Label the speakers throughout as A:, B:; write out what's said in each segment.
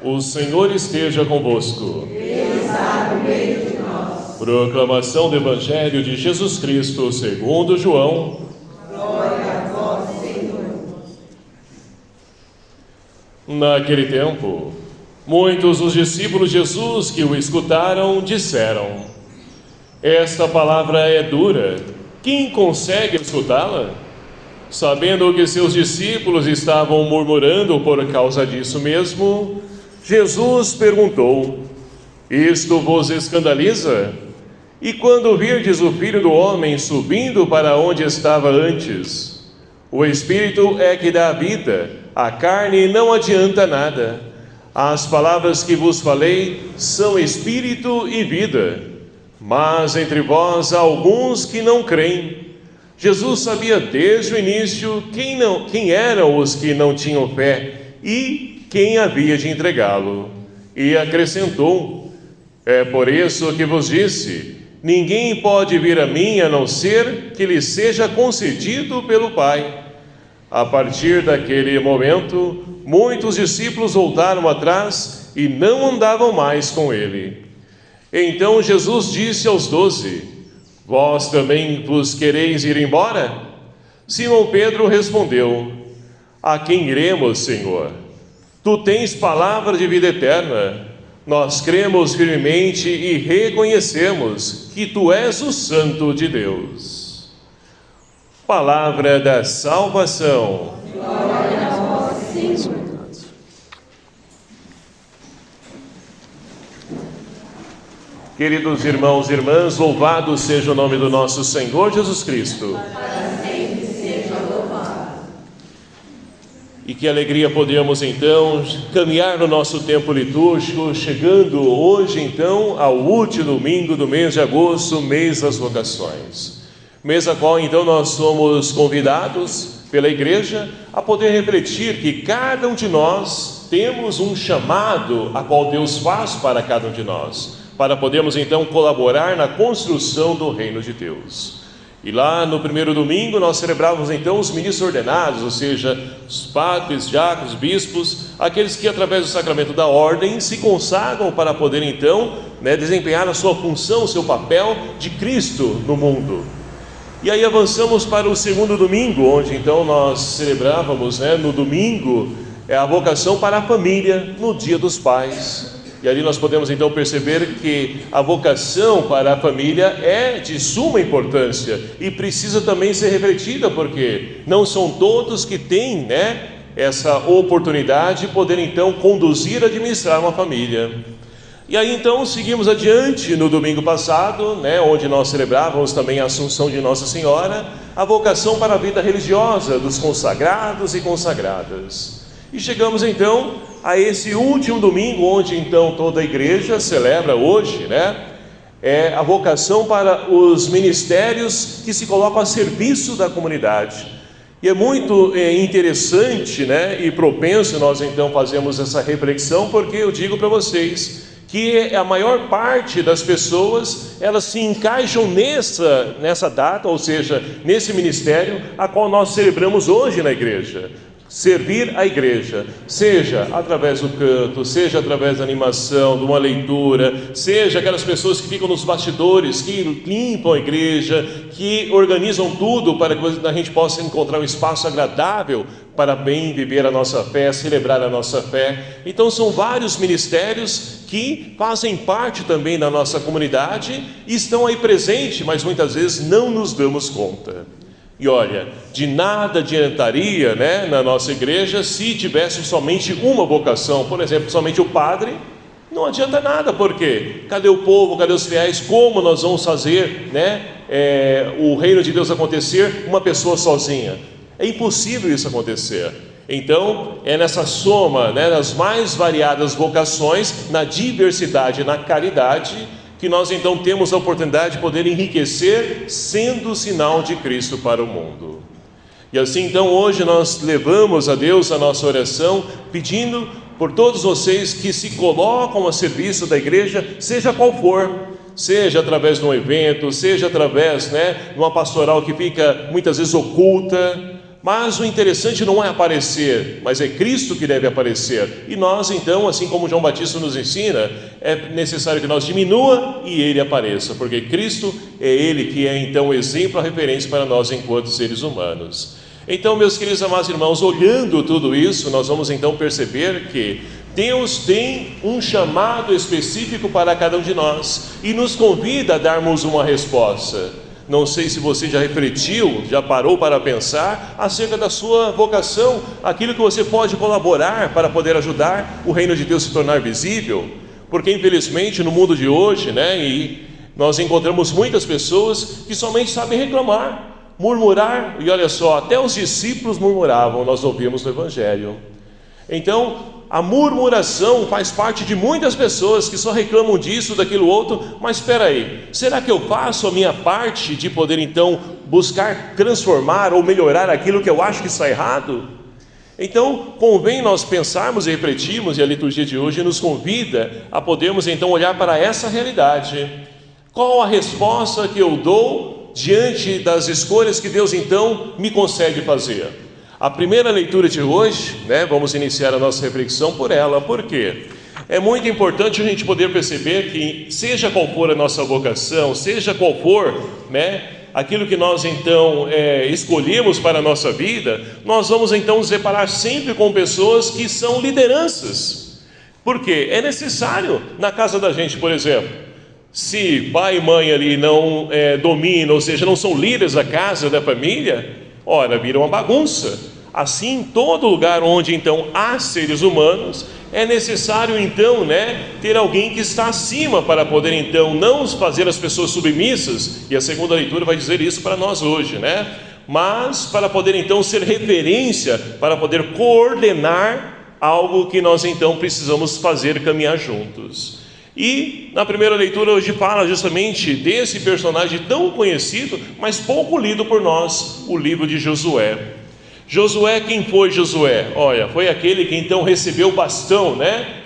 A: O Senhor esteja convosco.
B: Ele está no meio de nós.
A: Proclamação do Evangelho de Jesus Cristo segundo João.
B: Glória a vós, Senhor.
A: Naquele tempo, muitos dos discípulos de Jesus que o escutaram disseram: esta palavra é dura, quem consegue escutá-la? Sabendo que seus discípulos estavam murmurando por causa disso mesmo, Jesus perguntou: isto vos escandaliza? E quando virdes o Filho do Homem subindo para onde estava antes? O Espírito é que dá vida, a carne não adianta nada. As palavras que vos falei são Espírito e vida. Mas entre vós há alguns que não creem. Jesus sabia desde o início quem eram os que não tinham fé e quem havia de entregá-lo. E acrescentou: é por isso que vos disse, ninguém pode vir a mim a não ser que lhe seja concedido pelo Pai. A partir daquele momento, muitos discípulos voltaram atrás e não andavam mais com ele. Então Jesus disse aos 12: vós também vos quereis ir embora? Simão Pedro respondeu: a quem iremos, Senhor? Tu tens palavra de vida eterna. Nós cremos firmemente e reconhecemos que tu és o Santo de Deus. Palavra da salvação.
B: Glória a vós, Senhor.
A: Queridos irmãos e irmãs, louvado seja o nome do nosso Senhor Jesus Cristo.
B: Para sempre seja louvado.
A: E que alegria podemos então caminhar no nosso tempo litúrgico, chegando hoje então ao último domingo do mês de agosto, mês das vocações. Mês a qual então nós somos convidados pela igreja a poder refletir que cada um de nós temos um chamado a qual Deus faz para cada um de nós, para podermos então colaborar na construção do reino de Deus. E lá no primeiro domingo nós celebrávamos então os ministros ordenados, ou seja, os padres, diáconos, bispos, aqueles que através do sacramento da ordem se consagram para poder então desempenhar a sua função, o seu papel de Cristo no mundo. E aí avançamos para o segundo domingo, onde então nós celebrávamos no domingo a vocação para a família, no Dia dos Pais. E ali nós podemos então perceber que a vocação para a família é de suma importância e precisa também ser refletida, porque não são todos que têm essa oportunidade de poder então conduzir, administrar uma família. E aí então seguimos adiante no domingo passado, onde nós celebrávamos também a Assunção de Nossa Senhora, a vocação para a vida religiosa dos consagrados e consagradas. E chegamos então a esse último domingo, onde então toda a igreja celebra hoje, é a vocação para os ministérios que se colocam a serviço da comunidade. E é muito interessante, e propenso nós então fazemos essa reflexão, porque eu digo para vocês que a maior parte das pessoas, elas se encaixam nessa data, ou seja, nesse ministério a qual nós celebramos hoje na igreja. Servir a igreja, seja através do canto, seja através da animação, de uma leitura, seja aquelas pessoas que ficam nos bastidores, que limpam a igreja, que organizam tudo para que a gente possa encontrar um espaço agradável para bem viver a nossa fé, celebrar a nossa fé. Então são vários ministérios que fazem parte também da nossa comunidade e estão aí presentes, mas muitas vezes não nos damos conta. E olha, de nada adiantaria na nossa igreja se tivesse somente uma vocação, por exemplo, somente o padre. Não adianta nada, porque cadê o povo, cadê os fiéis? Como nós vamos fazer o reino de Deus acontecer uma pessoa sozinha? É impossível isso acontecer. Então é nessa soma das mais variadas vocações, na diversidade, na caridade, que nós então temos a oportunidade de poder enriquecer, sendo sinal de Cristo para o mundo. E assim então hoje nós levamos a Deus a nossa oração, pedindo por todos vocês que se colocam a serviço da igreja, seja qual for, seja através de um evento, seja através de uma pastoral que fica muitas vezes oculta, Mas o interessante não é aparecer, mas é Cristo que deve aparecer. E nós então, assim como João Batista nos ensina, é necessário que nós diminua e Ele apareça, porque Cristo é Ele que é então o exemplo, a referência para nós enquanto seres humanos. Então, meus queridos amados irmãos, olhando tudo isso, nós vamos então perceber que Deus tem um chamado específico para cada um de nós e nos convida a darmos uma resposta. Não sei se você já refletiu, já parou para pensar acerca da sua vocação, aquilo que você pode colaborar para poder ajudar o reino de Deus se tornar visível, porque infelizmente no mundo de hoje, e nós encontramos muitas pessoas que somente sabem reclamar, murmurar, e olha só, até os discípulos murmuravam, nós ouvimos no Evangelho. Então, a murmuração faz parte de muitas pessoas que só reclamam disso, daquilo outro, mas espera aí, será que eu faço a minha parte de poder então buscar transformar ou melhorar aquilo que eu acho que está errado? Então, convém nós pensarmos e refletirmos, e a liturgia de hoje nos convida a podermos então olhar para essa realidade. Qual a resposta que eu dou diante das escolhas que Deus então me concede fazer? A primeira leitura de hoje, vamos iniciar a nossa reflexão por ela. Por quê? É muito importante a gente poder perceber que, seja qual for a nossa vocação, seja qual for, aquilo que nós então escolhemos para a nossa vida, nós vamos então nos deparar sempre com pessoas que são lideranças. Por quê? É necessário na casa da gente, por exemplo, se pai e mãe ali não dominam, ou seja, não são líderes da casa, da família, ora, vira uma bagunça. Assim, em todo lugar onde então há seres humanos, é necessário então, ter alguém que está acima para poder então não fazer as pessoas submissas, e a segunda leitura vai dizer isso para nós hoje, mas para poder então ser referência, para poder coordenar algo que nós então precisamos fazer, caminhar juntos. E na primeira leitura hoje fala justamente desse personagem tão conhecido, mas pouco lido por nós, o livro de Josué. Josué, quem foi Josué? Olha, foi aquele que então recebeu o bastão,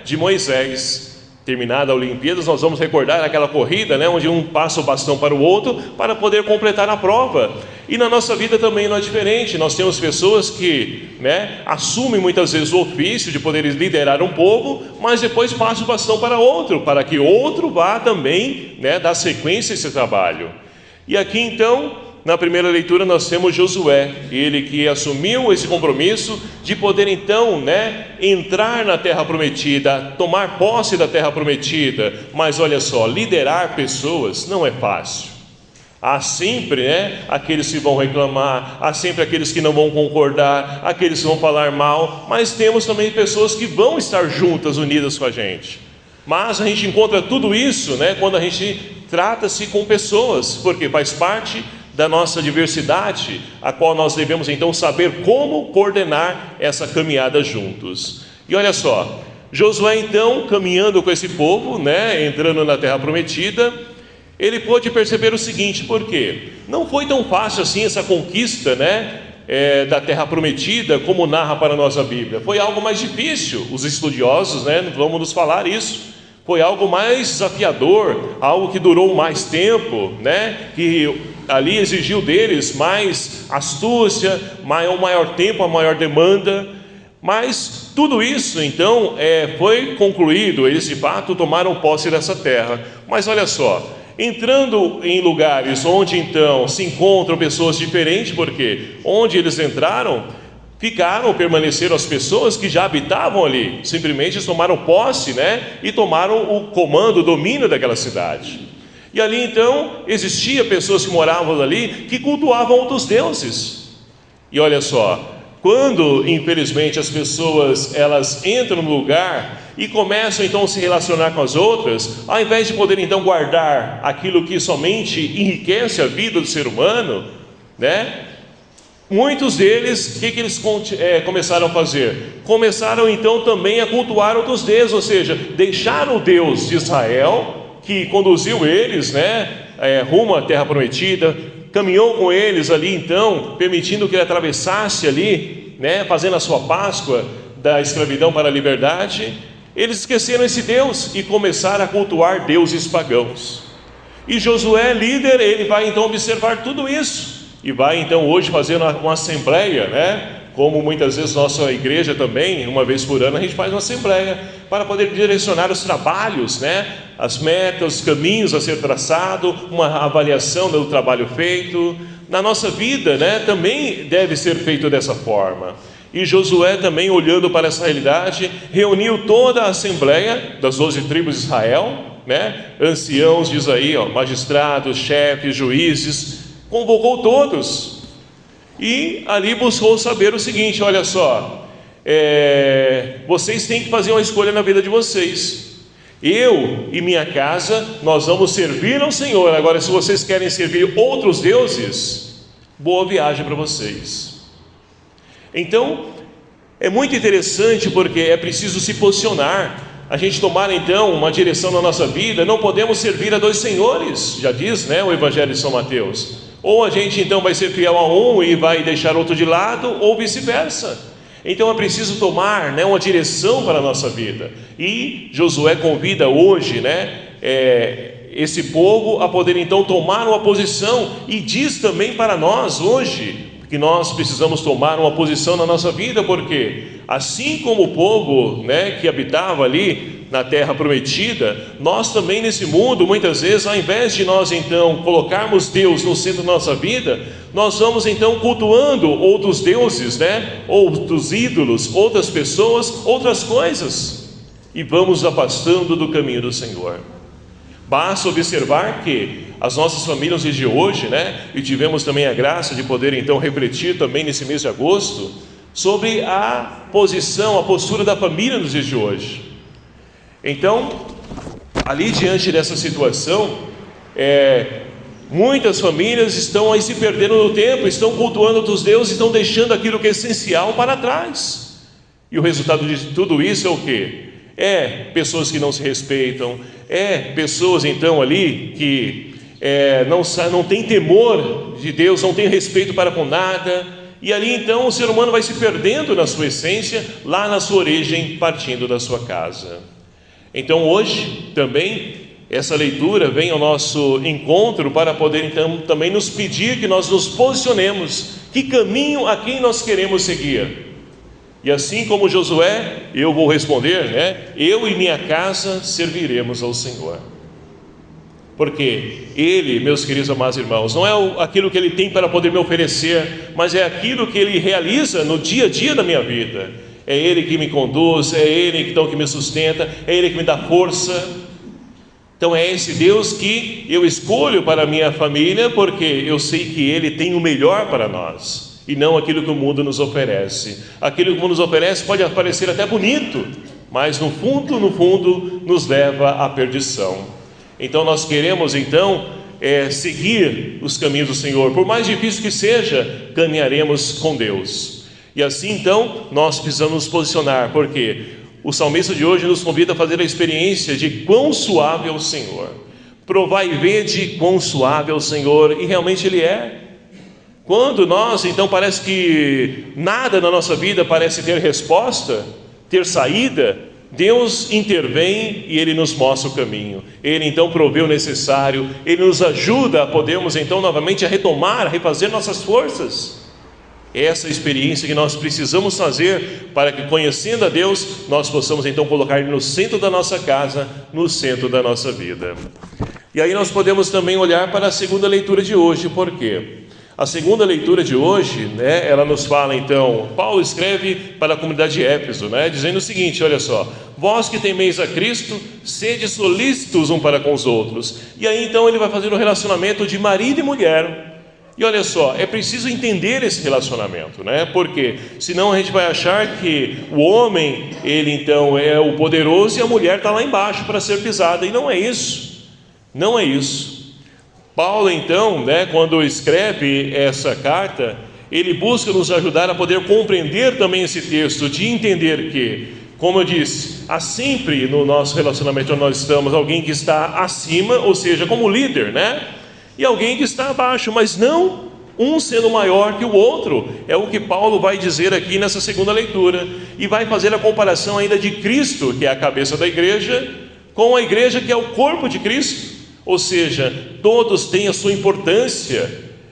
A: de Moisés. Terminada a Olimpíadas, nós vamos recordar aquela corrida, onde um passa o bastão para o outro para poder completar a prova. E na nossa vida também não é diferente. Nós temos pessoas que assumem muitas vezes o ofício de poder liderar um povo, mas depois passa o bastão para outro, para que outro vá também dar sequência a esse trabalho. E aqui então, na primeira leitura nós temos Josué, ele que assumiu esse compromisso de poder então entrar na terra prometida, tomar posse da terra prometida. Mas olha só, liderar pessoas não é fácil. Há sempre aqueles que vão reclamar, há sempre aqueles que não vão concordar, aqueles que vão falar mal, mas temos também pessoas que vão estar juntas, unidas com a gente. Mas a gente encontra tudo isso quando a gente trata-se com pessoas, porque faz parte da nossa diversidade, a qual nós devemos então saber como coordenar essa caminhada juntos. E olha só, Josué então caminhando com esse povo, entrando na terra prometida, ele pôde perceber o seguinte: por quê? Não foi tão fácil assim essa conquista da terra prometida, como narra para nós a Bíblia. Foi algo mais difícil. Os estudiosos vão nos falar isso. Foi algo mais desafiador, algo que durou mais tempo, que ali exigiu deles mais astúcia, um maior tempo, uma maior demanda. Mas tudo isso então foi concluído. Eles de fato tomaram posse dessa terra. Mas olha só, entrando em lugares onde então se encontram pessoas diferentes, porque onde eles entraram, permaneceram as pessoas que já habitavam ali. Simplesmente tomaram posse, e tomaram o comando, o domínio daquela cidade. E ali então existia pessoas que moravam ali, que cultuavam outros deuses. E olha só, quando infelizmente as pessoas elas entram no lugar e começam então a se relacionar com as outras, ao invés de poder então guardar aquilo que somente enriquece a vida do ser humano, muitos deles, o que eles começaram a fazer? Começaram então também a cultuar outros deuses, ou seja, deixaram o Deus de Israel, que conduziu eles rumo à terra prometida, caminhou com eles ali então, permitindo que ele atravessasse ali, fazendo a sua Páscoa da escravidão para a liberdade. Eles esqueceram esse Deus e começaram a cultuar deuses pagãos. E Josué, líder, ele vai então observar tudo isso. e vai então hoje fazer uma assembleia, né? Como muitas vezes nossa igreja também, uma vez por ano, a gente faz uma assembleia para poder direcionar os trabalhos, né? As metas, os caminhos a ser traçado, uma avaliação do trabalho feito. Na nossa vida, né? Também deve ser feito dessa forma. E Josué também, olhando para essa realidade, reuniu toda a assembleia das 12 tribos de Israel, né? Anciãos, diz aí, magistrados, chefes, juízes, convocou todos. E ali buscou saber o seguinte: olha só, vocês têm que fazer uma escolha na vida de vocês. Eu e minha casa, nós vamos servir ao Senhor. Agora, se vocês querem servir outros deuses, boa viagem para vocês. Então, é muito interessante, porque é preciso se posicionar, a gente tomar então uma direção na nossa vida. Não podemos servir a dois senhores, já diz, né, o Evangelho de São Mateus. Ou a gente então vai ser fiel a um e vai deixar outro de lado, ou vice-versa. Então é preciso tomar, né, uma direção para a nossa vida. E Josué convida hoje, né, esse povo a poder então tomar uma posição, e diz também para nós hoje que nós precisamos tomar uma posição na nossa vida, porque assim como o povo, né, que habitava ali na terra prometida, nós também nesse mundo, muitas vezes, ao invés de nós então colocarmos Deus no centro da nossa vida, nós vamos então cultuando outros deuses, né, outros ídolos, outras pessoas, outras coisas, e vamos afastando do caminho do Senhor. Basta observar que as nossas famílias de hoje, né, e tivemos também a graça de poder então refletir também nesse mês de agosto sobre a posição, a postura da família nos dias de hoje. Então, ali diante dessa situação, muitas famílias estão aí se perdendo no tempo, estão cultuando outros deuses, estão deixando aquilo que é essencial para trás. E o resultado de tudo isso é o quê? Pessoas que não se respeitam, pessoas então ali que não têm temor de Deus, não têm respeito para com nada, e ali então o ser humano vai se perdendo na sua essência, lá na sua origem, partindo da sua casa. Então hoje também essa leitura vem ao nosso encontro para poder então também nos pedir que nós nos posicionemos, que caminho a quem nós queremos seguir. E assim como Josué, eu vou responder, né? Eu e minha casa serviremos ao Senhor. Porque Ele, meus queridos amados irmãos, não é aquilo que Ele tem para poder me oferecer, mas é aquilo que Ele realiza no dia a dia da minha vida. É Ele que me conduz, é Ele então que me sustenta, é Ele que me dá força. Então é esse Deus que eu escolho para a minha família, porque eu sei que Ele tem o melhor para nós, e não aquilo que o mundo nos oferece. Aquilo que o mundo nos oferece pode parecer até bonito, mas no fundo nos leva à perdição. Então nós queremos então seguir os caminhos do Senhor, por mais difícil que seja, caminharemos com Deus. E assim então nós precisamos nos posicionar, porque o salmista de hoje nos convida a fazer a experiência de quão suave é o Senhor. Provai e vede quão suave é o Senhor, e realmente Ele é. Quando nós então parece que nada na nossa vida parece ter resposta, ter saída, Deus intervém e Ele nos mostra o caminho. Ele então provê o necessário, Ele nos ajuda a podermos então novamente a retomar, a refazer nossas forças. Essa experiência que nós precisamos fazer para que, conhecendo a Deus, nós possamos então colocar Ele no centro da nossa casa, no centro da nossa vida. E aí nós podemos também olhar para a segunda leitura de hoje. Por quê? A segunda leitura de hoje, né, ela nos fala então, Paulo escreve para a comunidade de Éfeso, né, dizendo o seguinte, olha só: vós que temeis a Cristo, sede solícitos um para com os outros. E aí então ele vai fazer um relacionamento de marido e mulher. E olha só, é preciso entender esse relacionamento, né? Porque senão a gente vai achar que o homem, ele então é o poderoso e a mulher está lá embaixo para ser pisada, e não é isso, não é isso. Paulo então, né, quando escreve essa carta, ele busca nos ajudar a poder compreender também esse texto, de entender que, como eu disse, há sempre no nosso relacionamento onde nós estamos alguém que está acima, ou seja, como líder, né? E alguém que está abaixo, mas não um sendo maior que o outro. É o que Paulo vai dizer aqui nessa segunda leitura, e vai fazer a comparação ainda de Cristo, que é a cabeça da igreja, com a igreja que é o corpo de Cristo. Ou seja, todos têm a sua importância,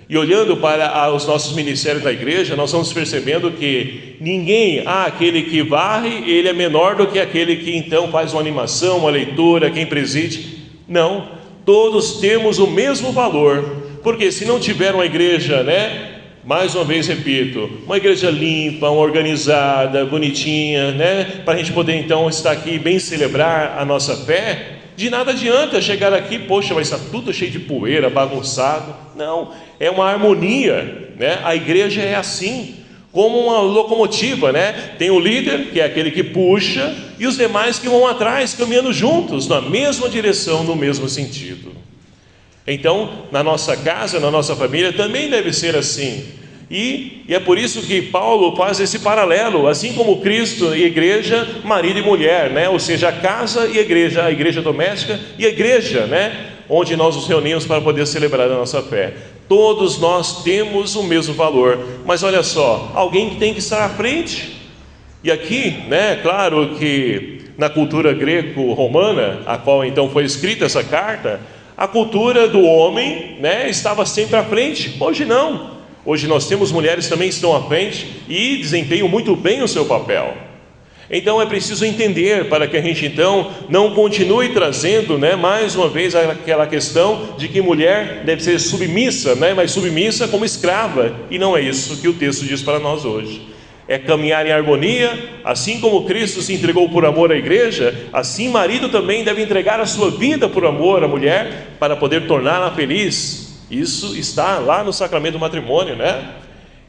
A: E olhando para os nossos ministérios da igreja, nós vamos percebendo que ninguém, aquele que varre, ele é menor do que aquele que então faz uma animação, uma leitura, quem preside. Não, todos temos o mesmo valor, porque se não tiver uma igreja, né? Mais uma vez repito, uma igreja limpa, organizada, bonitinha, né? Para a gente poder então estar aqui e bem celebrar a nossa fé, de nada adianta chegar aqui, poxa, vai estar tudo cheio de poeira, bagunçado. Não, é uma harmonia, né? A igreja é assim, como uma locomotiva, né? Tem o líder, que é aquele que puxa, e os demais que vão atrás, caminhando juntos, na mesma direção, no mesmo sentido. Então, na nossa casa, na nossa família, também deve ser assim. E é por isso que Paulo faz esse paralelo, assim como Cristo e igreja, marido e mulher, né? Ou seja, a casa e a igreja doméstica e a igreja, né? Onde nós nos reunimos para poder celebrar a nossa fé. Todos nós temos o mesmo valor, mas olha só, alguém tem que estar à frente. E aqui, né? Claro que na cultura greco-romana, a qual então foi escrita essa carta, a cultura do homem, né, estava sempre à frente. Hoje não. Hoje nós temos mulheres também que estão à frente e desempenham muito bem o seu papel. Então é preciso entender para que a gente então não continue trazendo, né, mais uma vez aquela questão de que mulher deve ser submissa, né, mas submissa como escrava. E não é isso que o texto diz para nós hoje. É caminhar em harmonia, assim como Cristo se entregou por amor à igreja, assim marido também deve entregar a sua vida por amor à mulher, para poder torná-la feliz. Isso está lá no sacramento do matrimônio, né?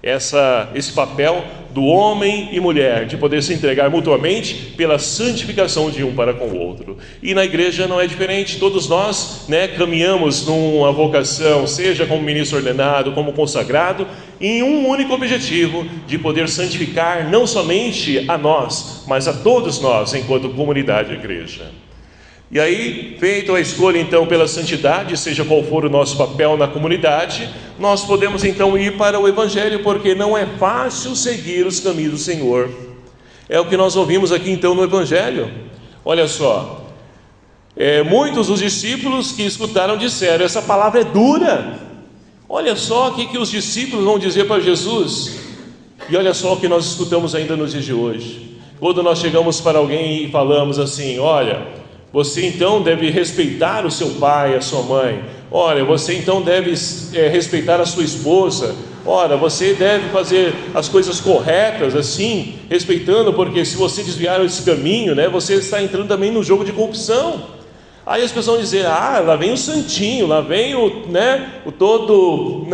A: Esse papel do homem e mulher, de poder se entregar mutuamente pela santificação de um para com o outro. E na igreja não é diferente, todos nós, né, caminhamos numa vocação, seja como ministro ordenado, como consagrado, em um único objetivo, de poder santificar não somente a nós, mas a todos nós, enquanto comunidade igreja. E aí, feita a escolha então pela santidade, seja qual for o nosso papel na comunidade, nós podemos então ir para o Evangelho, porque não é fácil seguir os caminhos do Senhor. É o que nós ouvimos aqui então no Evangelho. Olha só, muitos dos discípulos que escutaram disseram: essa palavra é dura. Olha só o que os discípulos vão dizer para Jesus. E olha só o que nós escutamos ainda nos dias de hoje. Quando nós chegamos para alguém e falamos assim: olha, você então deve respeitar o seu pai, a sua mãe. Olha, você então deve respeitar a sua esposa. Olha, você deve fazer as coisas corretas, assim, respeitando, porque se você desviar esse caminho, né, você está entrando também no jogo de corrupção. Aí as pessoas vão dizer: lá vem o santinho, lá vem o todo.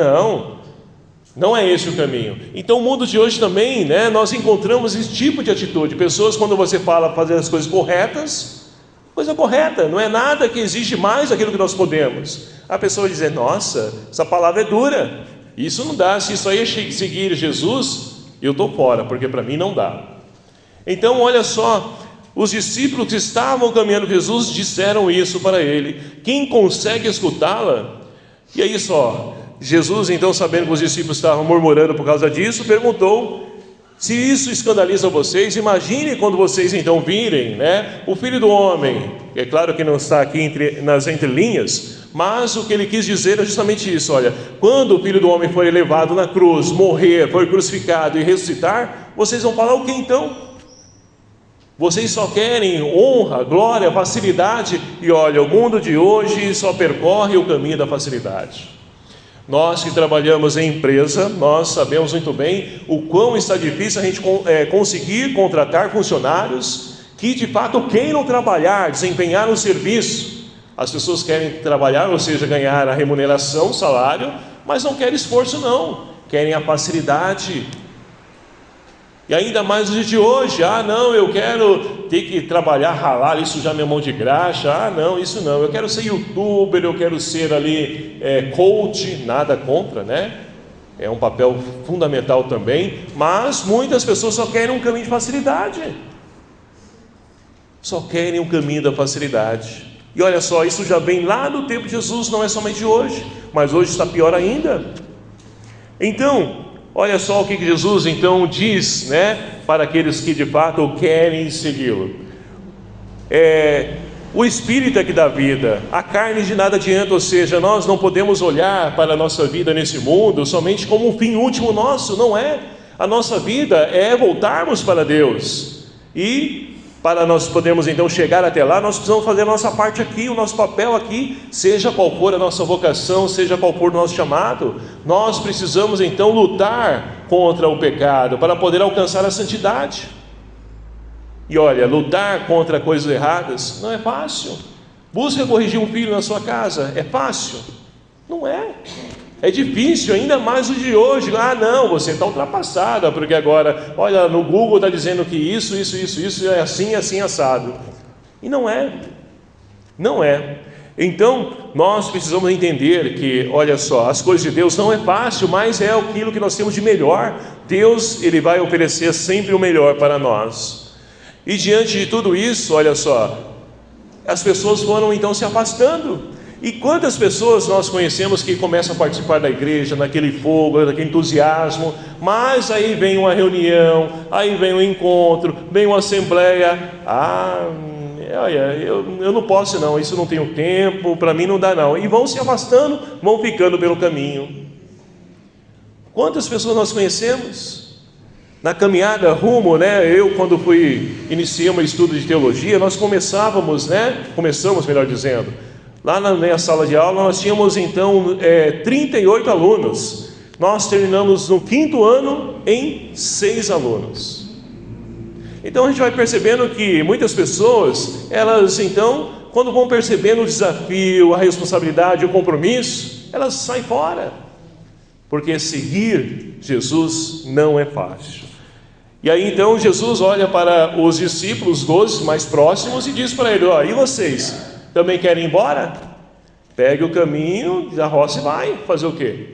A: Não é esse o caminho. Então o mundo de hoje também, né, nós encontramos esse tipo de atitude. Pessoas, quando você fala fazer as coisas corretas, coisa correta, não é nada que exige mais daquilo que nós podemos. A pessoa vai dizer: nossa, essa palavra é dura, isso não dá, se isso aí é seguir Jesus, eu estou fora, porque para mim não dá. Então olha só, os discípulos que estavam caminhando com Jesus disseram isso para ele. Quem consegue escutá-la? E aí só, Jesus então, sabendo que os discípulos estavam murmurando por causa disso, perguntou: se isso escandaliza vocês, imagine quando vocês então virem, né, o Filho do Homem. É claro que não está aqui nas entrelinhas, mas o que ele quis dizer é justamente isso. Olha, quando o Filho do Homem for elevado na cruz, morrer, for crucificado e ressuscitar, vocês vão falar o que então? Vocês só querem honra, glória, facilidade, e olha, o mundo de hoje só percorre o caminho da facilidade. Nós que trabalhamos em empresa, nós sabemos muito bem o quão está difícil a gente conseguir contratar funcionários que de fato queiram trabalhar, desempenhar um serviço. As pessoas querem trabalhar, ou seja, ganhar a remuneração, o salário, mas não querem esforço não, querem a facilidade. E ainda mais nos dias de hoje: não, eu quero ter que trabalhar, ralar ali, sujar minha mão de graxa. Não, isso não, eu quero ser youtuber, eu quero ser ali coach. Nada contra, né? É um papel fundamental também, mas muitas pessoas só querem um caminho de facilidade. Só querem um caminho da facilidade. E olha só, isso já vem lá do tempo de Jesus, não é somente de hoje, mas hoje está pior ainda. Então, olha só o que Jesus então diz, né, para aqueles que de fato querem segui-lo. O Espírito é que dá vida, a carne de nada adianta, ou seja, nós não podemos olhar para a nossa vida nesse mundo somente como um fim último nosso, não é. A nossa vida é voltarmos para Deus, e para nós podermos então chegar até lá, nós precisamos fazer a nossa parte aqui, o nosso papel aqui, seja qual for a nossa vocação, seja qual for o nosso chamado. Nós precisamos então lutar contra o pecado, para poder alcançar a santidade. E olha, lutar contra coisas erradas não é fácil. Busca corrigir um filho na sua casa, é fácil? Não é. É difícil, ainda mais o de hoje. Ah não, você está ultrapassada, porque agora, olha, no Google está dizendo que isso é assim, assado. E não é. Não é. Então, nós precisamos entender que, olha só, as coisas de Deus não é fácil, mas é aquilo que nós temos de melhor. Deus, Ele vai oferecer sempre o melhor para nós. E diante de tudo isso, olha só, as pessoas foram então se afastando. E quantas pessoas nós conhecemos que começam a participar da igreja, naquele fogo, naquele entusiasmo, mas aí vem uma reunião, aí vem um encontro, vem uma assembleia, olha, eu não posso não, isso não tenho tempo, para mim não dá não, e vão se afastando, vão ficando pelo caminho. Quantas pessoas nós conhecemos? Na caminhada rumo, eu quando iniciei um estudo de teologia, nós começamos, melhor dizendo, lá na minha sala de aula nós tínhamos então 38 alunos, nós terminamos no 5º ano em 6 alunos. Então a gente vai percebendo que muitas pessoas, elas então, quando vão percebendo o desafio, a responsabilidade, o compromisso, elas saem fora, porque seguir Jesus não é fácil. E aí então Jesus olha para os discípulos, 12 mais próximos, e diz para ele: e vocês, também querem ir embora? Pegue o caminho da roça e vai. Fazer o quê?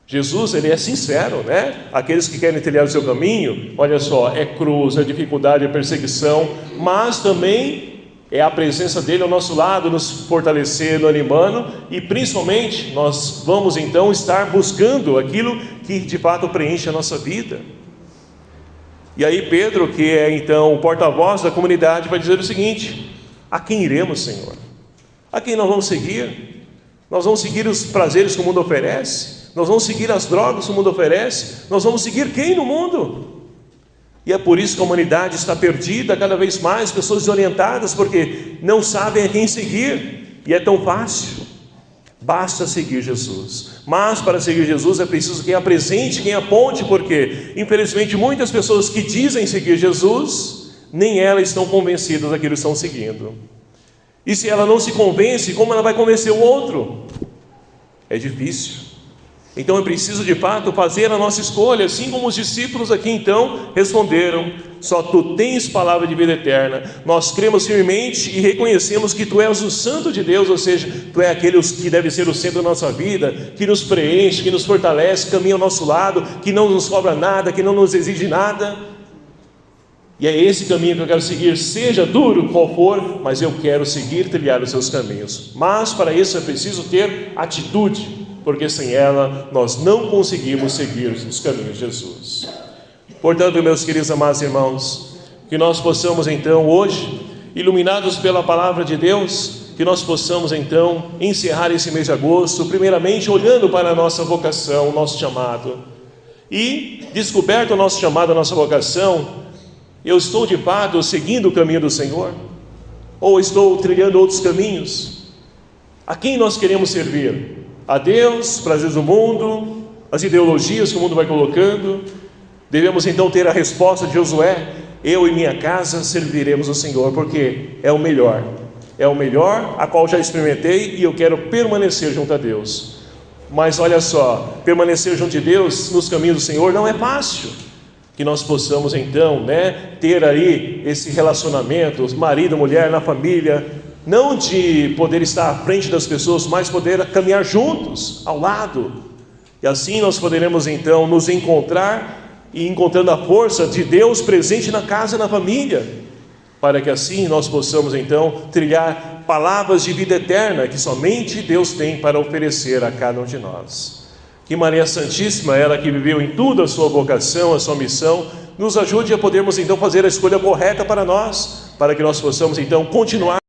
A: Jesus, Ele é sincero, Aqueles que querem trilhar o seu caminho, olha só, é cruz, é dificuldade, é perseguição, mas também é a presença dEle ao nosso lado, nos fortalecendo, animando, e principalmente nós vamos então estar buscando aquilo que de fato preenche a nossa vida. E aí Pedro, que é então o porta-voz da comunidade, vai dizer o seguinte: a quem iremos, Senhor? A quem nós vamos seguir? Nós vamos seguir os prazeres que o mundo oferece? Nós vamos seguir as drogas que o mundo oferece? Nós vamos seguir quem no mundo? E é por isso que a humanidade está perdida cada vez mais, pessoas desorientadas, porque não sabem a quem seguir, e é tão fácil. Basta seguir Jesus. Mas para seguir Jesus é preciso quem apresente, quem aponte, porque infelizmente muitas pessoas que dizem seguir Jesus, nem elas estão convencidas daquilo que estão seguindo. E se ela não se convence, como ela vai convencer o outro? É difícil. Então é preciso de fato fazer a nossa escolha, assim como os discípulos aqui então responderam: só Tu tens palavra de vida eterna. Nós cremos firmemente e reconhecemos que Tu és o Santo de Deus, ou seja, Tu és aquele que deve ser o centro da nossa vida, que nos preenche, que nos fortalece, caminha ao nosso lado, que não nos cobra nada, que não nos exige nada. E é esse caminho que eu quero seguir, seja duro qual for, mas eu quero seguir, trilhar os Seus caminhos. Mas para isso é preciso ter atitude, porque sem ela nós não conseguimos seguir os caminhos de Jesus. Portanto, meus queridos amados irmãos, que nós possamos então hoje, iluminados pela palavra de Deus, que nós possamos então encerrar esse mês de agosto, primeiramente olhando para a nossa vocação, o nosso chamado, e descoberto o nosso chamado, a nossa vocação, eu estou de fato seguindo o caminho do Senhor? Ou estou trilhando outros caminhos? A quem nós queremos servir? A Deus, prazeres do mundo, as ideologias que o mundo vai colocando? Devemos então ter a resposta de Josué: eu e minha casa serviremos ao Senhor, porque é o melhor a qual já experimentei, e eu quero permanecer junto a Deus. Mas olha só, permanecer junto de Deus nos caminhos do Senhor não é fácil. Que nós possamos então ter aí esse relacionamento, marido, mulher, na família, não de poder estar à frente das pessoas, mas poder caminhar juntos, ao lado, e assim nós poderemos então nos encontrar, e encontrando a força de Deus presente na casa e na família, para que assim nós possamos então trilhar palavras de vida eterna, que somente Deus tem para oferecer a cada um de nós. Que Maria Santíssima, ela que viveu em tudo a sua vocação, a sua missão, nos ajude a podermos então fazer a escolha correta para nós, para que nós possamos então continuar